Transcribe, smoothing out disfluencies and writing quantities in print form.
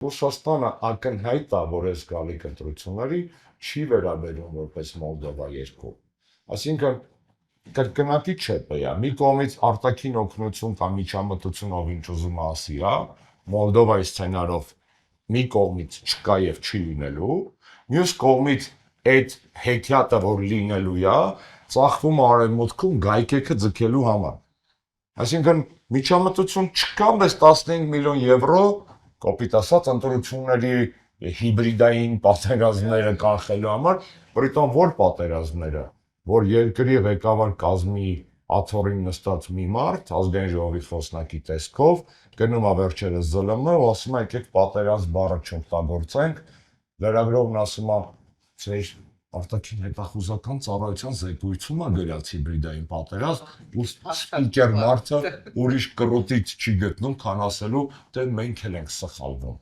Ռուսաստանը ակնհայտ է, որ այս գալիք ընտրությունների չի վերաբերում որպես Մոլդովա երկու։ Այսինքն կրկնակի ՉՊ է, մի կողմից արտաքին օգնություն կամ միջամտությունով ինչ ուզում ասի, Մոլդովայի սցենարով մի կողմից չկա եւ չի լինելու, մյուս կողմից այդ հետիատը, որ լինելու է, ծախվում արևմուտքում գայքեքը ձգելու համար։ Այսինքն միջամտություն չկա, բայց 15 միլիոն եվրո, կոպիտ ասած, ընտրությունների հիբրիդային պատերազմները կանխելու համար, պրիտոմ որ պատերազմները, որ երկրի ղեկավար կազմի աթոռին նստած մի մարդ, ազգային ժողովի խոսնակի տեսքով, գնում է վերջերս ԶԼՄ ու ասում է եկեք պատերազմ բառը չօգտագործենք, լրագրողն ասում է ձեր արտաքին հետախուզական ծառայության զեկույցում է գրած հիբրիդային պատերազմ ու սպիկեր մարդը ուրիշ կռուտից չի գտնում, քան ասելու, դե մենք էլ ենք սխալվում։